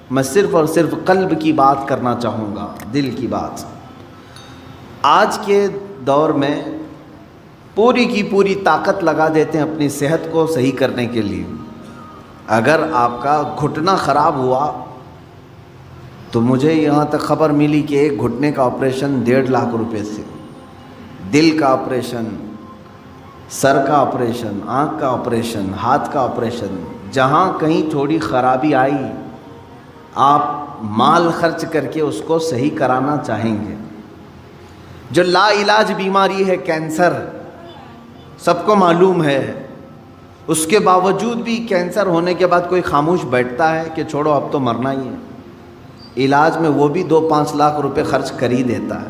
میں صرف اور صرف قلب کی بات کرنا چاہوں گا، دل کی بات۔ آج کے دور میں پوری کی پوری طاقت لگا دیتے ہیں اپنی صحت کو صحیح کرنے کے لیے۔ اگر آپ کا گھٹنا خراب ہوا تو مجھے یہاں تک خبر ملی کہ ایک گھٹنے کا آپریشن 1.5 لاکھ روپے سے، دل کا آپریشن، سر کا آپریشن، آنکھ کا آپریشن، ہاتھ کا آپریشن، جہاں کہیں تھوڑی خرابی آئی آپ مال خرچ کر کے اس کو صحیح کرانا چاہیں گے۔ جو لا علاج بیماری ہے کینسر، سب کو معلوم ہے، اس کے باوجود بھی کینسر ہونے کے بعد کوئی خاموش بیٹھتا ہے کہ چھوڑو اب تو مرنا ہی ہے؟ علاج میں وہ بھی 2-5 لاکھ روپے خرچ کر ہی دیتا ہے،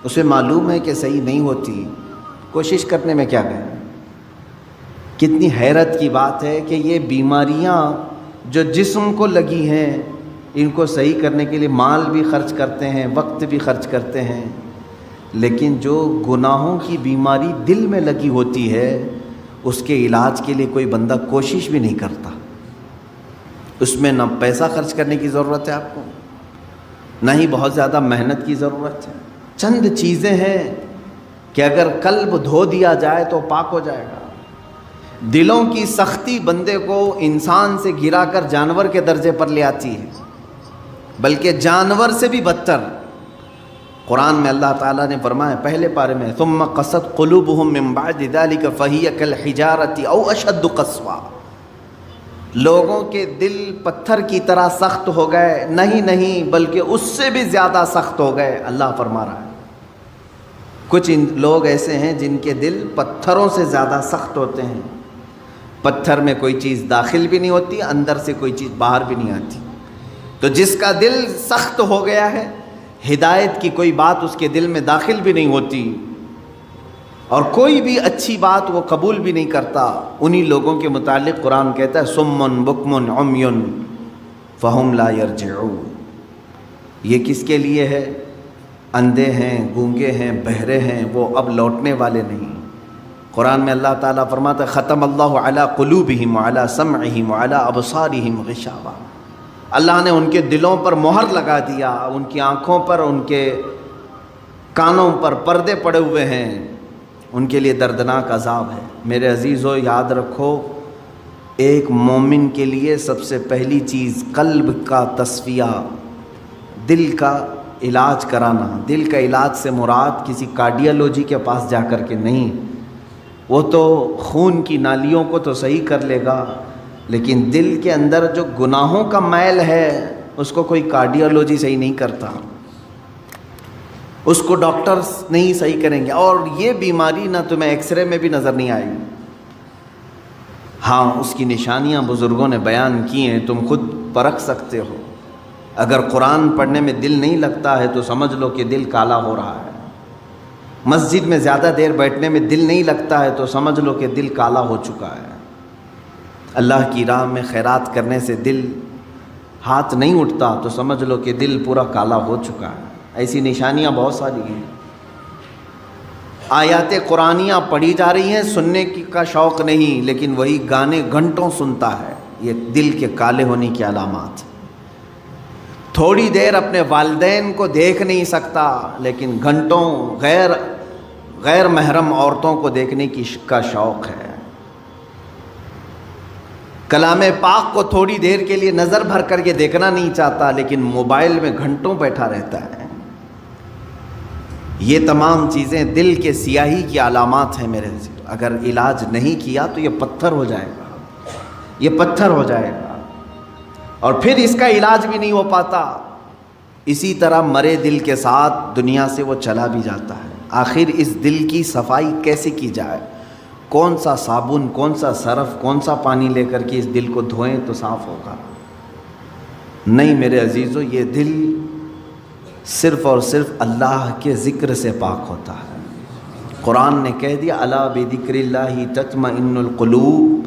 اسے معلوم ہے کہ صحیح نہیں ہوتی، کوشش کرنے میں کیا گئے۔ کتنی حیرت کی بات ہے کہ یہ بیماریاں جو جسم کو لگی ہیں ان کو صحیح کرنے کے لیے مال بھی خرچ کرتے ہیں، وقت بھی خرچ کرتے ہیں، لیکن جو گناہوں کی بیماری دل میں لگی ہوتی ہے اس کے علاج کے لیے کوئی بندہ کوشش بھی نہیں کرتا۔ اس میں نہ پیسہ خرچ کرنے کی ضرورت ہے آپ کو، نہ ہی بہت زیادہ محنت کی ضرورت ہے۔ چند چیزیں ہیں کہ اگر قلب دھو دیا جائے تو پاک ہو جائے گا۔ دلوں کی سختی بندے کو انسان سے گرا کر جانور کے درجے پر لے آتی ہے، بلکہ جانور سے بھی بدتر۔ قرآن میں اللہ تعالیٰ نے فرمایا پہلے پارے میں، ثم قست قلوبہم من بعد ذلک فہی کالحجارۃ او اشد قسوا، لوگوں کے دل پتھر کی طرح سخت ہو گئے، نہیں بلکہ اس سے بھی زیادہ سخت ہو گئے، اللہ فرما رہا ہے۔ کچھ لوگ ایسے ہیں جن کے دل پتھروں سے زیادہ سخت ہوتے ہیں، پتھر میں کوئی چیز داخل بھی نہیں ہوتی، اندر سے کوئی چیز باہر بھی نہیں آتی۔ تو جس کا دل سخت ہو گیا ہے، ہدایت کی کوئی بات اس کے دل میں داخل بھی نہیں ہوتی اور کوئی بھی اچھی بات وہ قبول بھی نہیں کرتا، انہی لوگوں کے متعلق قرآن کہتا ہے صم بکم عمی فہم لا یرجعون۔ یہ کس کے لیے ہے؟ اندھے ہیں، گونگے ہیں، بہرے ہیں، وہ اب لوٹنے والے نہیں۔ قرآن میں اللہ تعالیٰ فرماتا ہے ختم اللہ علی قلوبہم وعلی سمعہم وعلی ابصارہم غشاوہ، اللہ نے ان کے دلوں پر مہر لگا دیا، ان کی آنکھوں پر، ان کے کانوں پر پردے پڑے ہوئے ہیں، ان کے لیے دردناک عذاب ہے۔ میرے عزیزو یاد رکھو، ایک مومن کے لیے سب سے پہلی چیز قلب کا تصفیہ، دل کا علاج کرانا۔ دل کا علاج سے مراد کسی کارڈیالوجی کے پاس جا کر کے نہیں، وہ تو خون کی نالیوں کو تو صحیح کر لے گا، لیکن دل کے اندر جو گناہوں کا میل ہے اس کو کوئی کارڈیالوجی صحیح نہیں کرتا، اس کو ڈاکٹرز نہیں صحیح کریں گے۔ اور یہ بیماری نہ تمہیں ایکس رے میں بھی نظر نہیں آئے گی، ہاں اس کی نشانیاں بزرگوں نے بیان کی ہیں، تم خود پرکھ سکتے ہو۔ اگر قرآن پڑھنے میں دل نہیں لگتا ہے تو سمجھ لو کہ دل کالا ہو رہا ہے، مسجد میں زیادہ دیر بیٹھنے میں دل نہیں لگتا ہے تو سمجھ لو کہ دل کالا ہو چکا ہے، اللہ کی راہ میں خیرات کرنے سے دل ہاتھ نہیں اٹھتا تو سمجھ لو کہ دل پورا کالا ہو چکا ہے۔ ایسی نشانیاں بہت ساری ہیں۔ آیات قرآنیاں پڑھی جا رہی ہیں، سننے کا شوق نہیں، لیکن وہی گانے گھنٹوں سنتا ہے، یہ دل کے کالے ہونے کی علامات۔ تھوڑی دیر اپنے والدین کو دیکھ نہیں سکتا، لیکن گھنٹوں غیر محرم عورتوں کو دیکھنے کا شوق ہے۔ کلام پاک کو تھوڑی دیر کے لیے نظر بھر کر کے دیکھنا نہیں چاہتا، لیکن موبائل میں گھنٹوں بیٹھا رہتا ہے۔ یہ تمام چیزیں دل کے سیاہی کی علامات ہیں میرے عزیز۔ اگر علاج نہیں کیا تو یہ پتھر ہو جائے گا، یہ پتھر ہو جائے گا، اور پھر اس کا علاج بھی نہیں ہو پاتا۔ اسی طرح مرے دل کے ساتھ دنیا سے وہ چلا بھی جاتا ہے۔ آخر اس دل کی صفائی کیسے کی جائے؟ کون سا صابن، کون سا سرف، کون سا پانی لے کر کے اس دل کو دھوئیں تو صاف ہوگا؟ نہیں میرے عزیزو، یہ دل صرف اور صرف اللہ کے ذکر سے پاک ہوتا ہے۔ قرآن نے کہہ دیا الا بذکر اللہ تطمئن القلوب،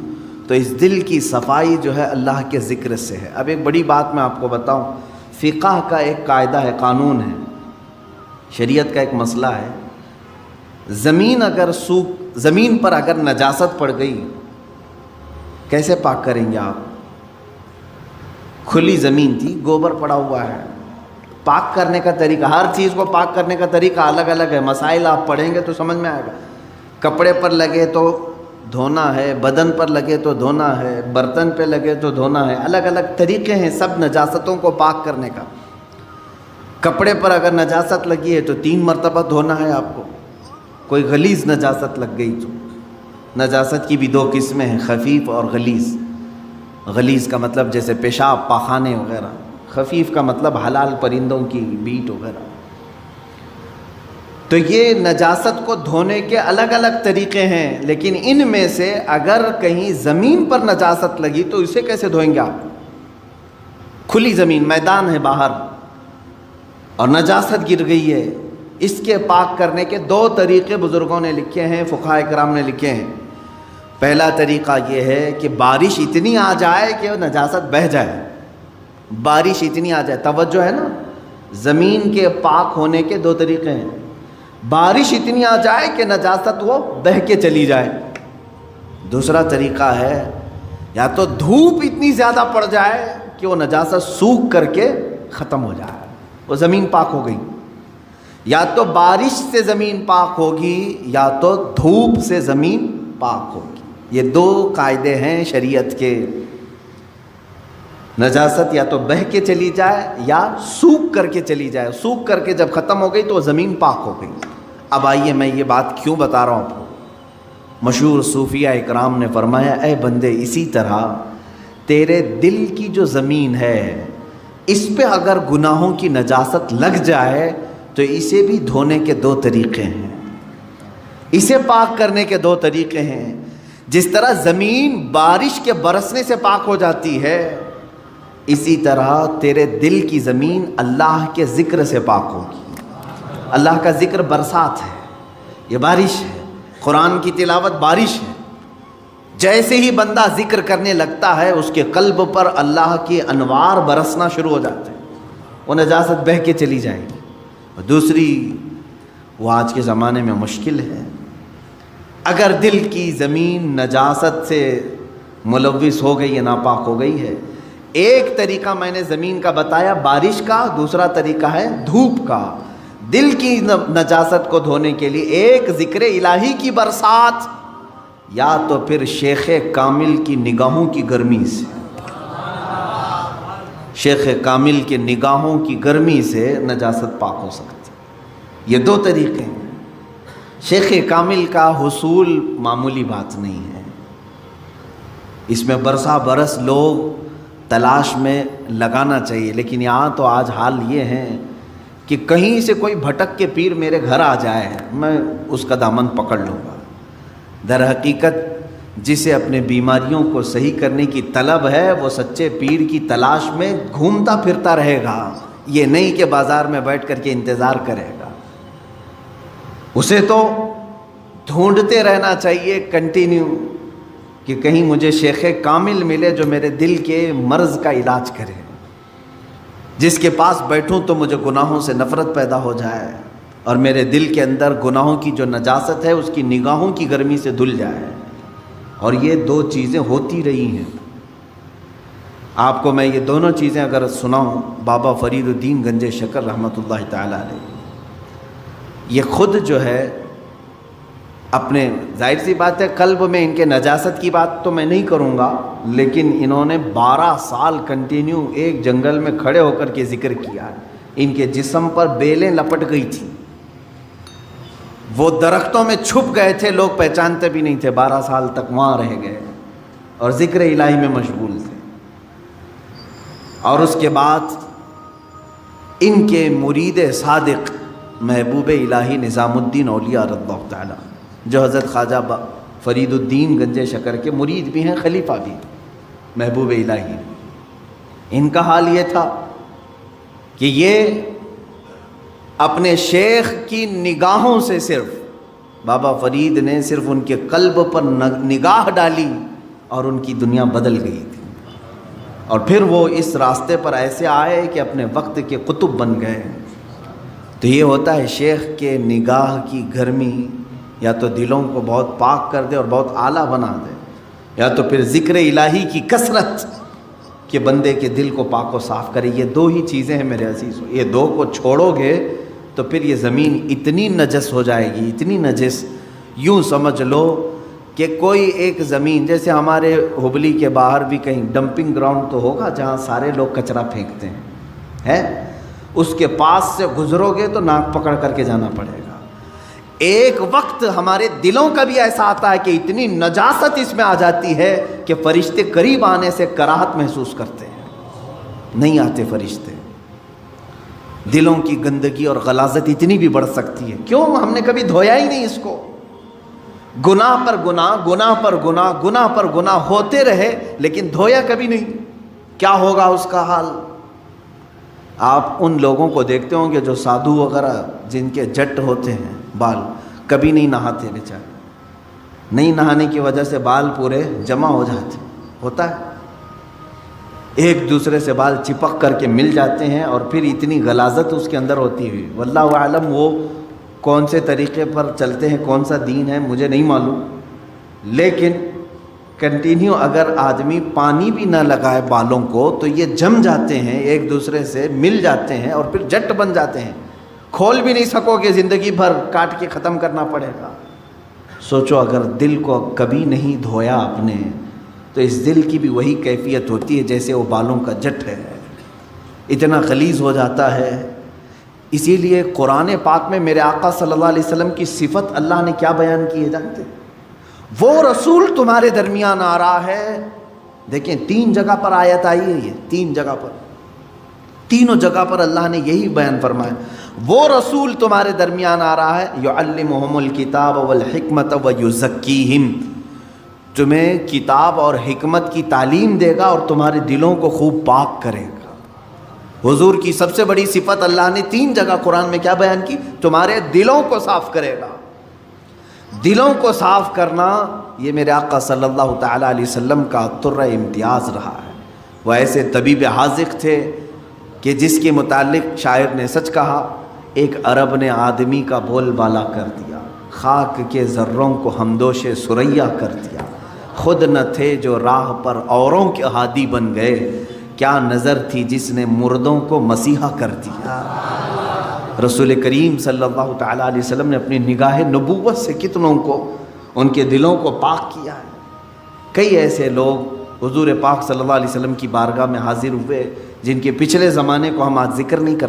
تو اس دل کی صفائی جو ہے اللہ کے ذکر سے ہے۔ اب ایک بڑی بات میں آپ کو بتاؤں، فقہ کا ایک قاعدہ ہے، قانون ہے، شریعت کا ایک مسئلہ ہے، زمین پر اگر نجاست پڑ گئی کیسے پاک کریں گے آپ؟ کھلی زمین تھی، گوبر پڑا ہوا ہے. پاک کرنے کا طریقہ، ہر چیز کو پاک کرنے کا طریقہ الگ الگ ہے. مسائل آپ پڑھیں گے تو سمجھ میں آئے گا. کپڑے پر لگے تو دھونا ہے، بدن پر لگے تو دھونا ہے، برتن پہ لگے تو دھونا ہے. الگ الگ طریقے ہیں سب نجاستوں کو پاک کرنے کا. کپڑے پر اگر نجاست لگی ہے تو 3 مرتبہ دھونا ہے آپ کو. کوئی غلیظ نجاست لگ گئی تو، نجاست کی بھی 2 قسمیں ہیں، خفیف اور غلیظ. غلیظ کا مطلب جیسے پیشاب، پاخانے وغیرہ. خفیف کا مطلب حلال پرندوں کی بیٹ وغیرہ. تو یہ نجاست کو دھونے کے الگ الگ طریقے ہیں، لیکن ان میں سے اگر کہیں زمین پر نجاست لگی تو اسے کیسے دھوئیں گے آپ؟ کھلی زمین، میدان ہے باہر اور نجاست گر گئی ہے، اس کے پاک کرنے کے 2 طریقے بزرگوں نے لکھے ہیں، فقہاء کرام نے لکھے ہیں. پہلا طریقہ یہ ہے کہ بارش اتنی آ جائے کہ نجاست بہہ جائے. بارش اتنی آ جائے، توجہ ہے نا، زمین کے پاک ہونے کے 2 طریقے ہیں. بارش اتنی آ جائے کہ نجاست وہ بہہ کے چلی جائے. دوسرا طریقہ ہے یا تو دھوپ اتنی زیادہ پڑ جائے کہ وہ نجاست سوکھ کر کے ختم ہو جائے، وہ زمین پاک ہو گئی. یا تو بارش سے زمین پاک ہوگی یا تو دھوپ سے زمین پاک ہوگی. یہ 2 قاعدے ہیں شریعت کے. نجاست یا تو بہہ کے چلی جائے یا سوکھ کر کے چلی جائے. سوکھ کر کے جب ختم ہو گئی تو وہ زمین پاک ہو گئی. اب آئیے میں یہ بات کیوں بتا رہا ہوں آپ کو. مشہور صوفیہ اکرام نے فرمایا، اے بندے، اسی طرح تیرے دل کی جو زمین ہے اس پہ اگر گناہوں کی نجاست لگ جائے تو اسے بھی دھونے کے 2 طریقے ہیں، اسے پاک کرنے کے 2 طریقے ہیں. جس طرح زمین بارش کے برسنے سے پاک ہو جاتی ہے، اسی طرح تیرے دل کی زمین اللہ کے ذکر سے پاک ہوگی. اللہ کا ذکر برسات ہے، یہ بارش ہے. قرآن کی تلاوت بارش ہے. جیسے ہی بندہ ذکر کرنے لگتا ہے اس کے قلب پر اللہ کی انوار برسنا شروع ہو جاتے ہیں، وہ نجاست بہہ کے چلی جائے گی. اور دوسری، وہ آج کے زمانے میں مشکل ہے. اگر دل کی زمین نجاست سے ملوث ہو گئی ہے، ناپاک ہو گئی ہے، ایک طریقہ میں نے زمین کا بتایا بارش کا، دوسرا طریقہ ہے دھوپ کا. دل کی نجاست کو دھونے کے لیے ایک ذکر الہی کی برسات، یا تو پھر شیخ کامل کی نگاہوں کی گرمی سے. شیخ کامل کے نگاہوں کی گرمی سے نجاست پاک ہو سکتی. یہ 2 طریقے ہیں. شیخ کامل کا حصول معمولی بات نہیں ہے، اس میں برسا برس لوگ تلاش میں لگانا چاہیے. لیکن یہاں تو آج حال یہ ہے کہ کہیں سے کوئی بھٹک کے پیر میرے گھر آ جائے میں اس کا دامن پکڑ لوں گا. در حقیقت جسے اپنے بیماریوں کو صحیح کرنے کی طلب ہے وہ سچے پیر کی تلاش میں گھومتا پھرتا رہے گا. یہ نہیں کہ بازار میں بیٹھ کر کے انتظار کرے گا. اسے تو ڈھونڈتے رہنا چاہیے کنٹینیو کہ کہیں مجھے شیخ کامل ملے جو میرے دل کے مرض کا علاج کرے، جس کے پاس بیٹھوں تو مجھے گناہوں سے نفرت پیدا ہو جائے اور میرے دل کے اندر گناہوں کی جو نجاست ہے اس کی نگاہوں کی گرمی سے دھل جائے. اور یہ 2 چیزیں ہوتی رہی ہیں. آپ کو میں یہ دونوں چیزیں اگر سناؤں، بابا فرید الدین گنج شکر رحمۃ اللہ تعالی علیہ، یہ خود جو ہے اپنے، ظاہر سی بات ہے قلب میں ان کے نجاست کی بات تو میں نہیں کروں گا، لیکن انہوں نے 12 سال کنٹینیو ایک جنگل میں کھڑے ہو کر کے ذکر کیا. ان کے جسم پر بیلیں لپٹ گئی تھیں، وہ درختوں میں چھپ گئے تھے، لوگ پہچانتے بھی نہیں تھے. 12 سال تک وہاں رہ گئے اور ذکر الہی میں مشغول تھے. اور اس کے بعد ان کے مرید صادق محبوب الہی نظام الدین اولیاء رضی اللہ تعالی، جو حضرت خواجہ فرید الدین گنج شکر کے مرید بھی ہیں، خلیفہ بھی، محبوب الہی، ان کا حال یہ تھا کہ یہ اپنے شیخ کی نگاہوں سے، صرف بابا فرید نے صرف ان کے قلب پر نگاہ ڈالی اور ان کی دنیا بدل گئی تھی. اور پھر وہ اس راستے پر ایسے آئے کہ اپنے وقت کے قطب بن گئے. تو یہ ہوتا ہے شیخ کے نگاہ کی گرمی یا تو دلوں کو بہت پاک کر دے اور بہت اعلیٰ بنا دے، یا تو پھر ذکر الہی کی کثرت کہ بندے کے دل کو پاک و صاف کرے۔ یہ دو ہی چیزیں ہیں میرے عزیزو، یہ دو کو چھوڑو گے تو پھر یہ زمین اتنی نجس ہو جائے گی، اتنی نجس، یوں سمجھ لو کہ کوئی ایک زمین، جیسے ہمارے ہبلی کے باہر بھی کہیں ڈمپنگ گراؤنڈ تو ہوگا جہاں سارے لوگ کچرا پھینکتے ہیں، ہے؟ اس کے پاس سے گزرو گے تو ناک پکڑ کر کے جانا پڑے گا۔ ایک وقت ہمارے دلوں کا بھی ایسا آتا ہے کہ اتنی نجاست اس میں آ جاتی ہے کہ فرشتے قریب آنے سے کراہت محسوس کرتے ہیں، نہیں آتے فرشتے۔ دلوں کی گندگی اور غلاظت اتنی بھی بڑھ سکتی ہے، کیوں؟ ہم نے کبھی دھویا ہی نہیں اس کو۔ گناہ پر گناہ، گناہ پر گناہ، گناہ پر گناہ ہوتے رہے لیکن دھویا کبھی نہیں، کیا ہوگا اس کا حال؟ آپ ان لوگوں کو دیکھتے ہوں گے جو سادھو وغیرہ جن کے جٹ ہوتے ہیں بال، کبھی نہیں نہاتے بیچارے، نہیں نہانے کی وجہ سے بال پورے جمع ہو جاتے، ہوتا ہے، ایک دوسرے سے بال چپک کر کے مل جاتے ہیں اور پھر اتنی غلاظت اس کے اندر ہوتی ہوئی، واللہ اعلم وہ کون سے طریقے پر چلتے ہیں، کون سا دین ہے مجھے نہیں معلوم، لیکن کنٹینیو اگر آدمی پانی بھی نہ لگائے بالوں کو تو یہ جم جاتے ہیں، ایک دوسرے سے مل جاتے ہیں اور پھر جٹ بن جاتے ہیں، کھول بھی نہیں سکو گے، زندگی بھر کاٹ کے ختم کرنا پڑے گا۔ سوچو اگر دل کو کبھی نہیں دھویا آپ نے تو اس دل کی بھی وہی کیفیت ہوتی ہے جیسے وہ بالوں کا جٹ ہے، اتنا غلیظ ہو جاتا ہے۔ اسی لیے قرآن پاک میں میرے آقا صلی اللہ علیہ وسلم کی صفت اللہ نے کیا بیان کی ہے جانتے؟ وہ رسول تمہارے درمیان آ رہا ہے، دیکھیں 3 جگہ پر آیت آئی ہے، یہ 3 جگہ پر، تینوں جگہ پر اللہ نے یہی بیان فرمایا، وہ رسول تمہارے درمیان آ رہا ہے، یعلمہم الکتاب والحکمت ویزکیہم، تمہیں کتاب اور حکمت کی تعلیم دے گا اور تمہارے دلوں کو خوب پاک کرے گا۔ حضور کی سب سے بڑی صفت اللہ نے 3 جگہ قرآن میں کیا بیان کی؟ تمہارے دلوں کو صاف کرے گا۔ دلوں کو صاف کرنا یہ میرے آقا صلی اللہ تعالیٰ علیہ وسلم کا طرہ امتیاز رہا ہے۔ وہ ایسے طبیب حاذق تھے کہ جس کے متعلق شاعر نے سچ کہا، ایک عرب نے آدمی کا بول بالا کر دیا، خاک کے ذروں کو ہمدوش ثریا کر دیا، خود نہ تھے جو راہ پر اوروں کے ہادی بن گئے، کیا نظر تھی جس نے مردوں کو مسیحا کر دیا۔ رسول کریم صلی اللہ تعالیٰ علیہ وسلم نے اپنی نگاہ نبوت سے کتنوں کو ان کے دلوں کو پاک کیا ہے۔ کئی ایسے لوگ حضور پاک صلی اللہ علیہ وسلم کی بارگاہ میں حاضر ہوئے جن کے پچھلے زمانے کو ہم آج ذکر نہیں کر سکتے۔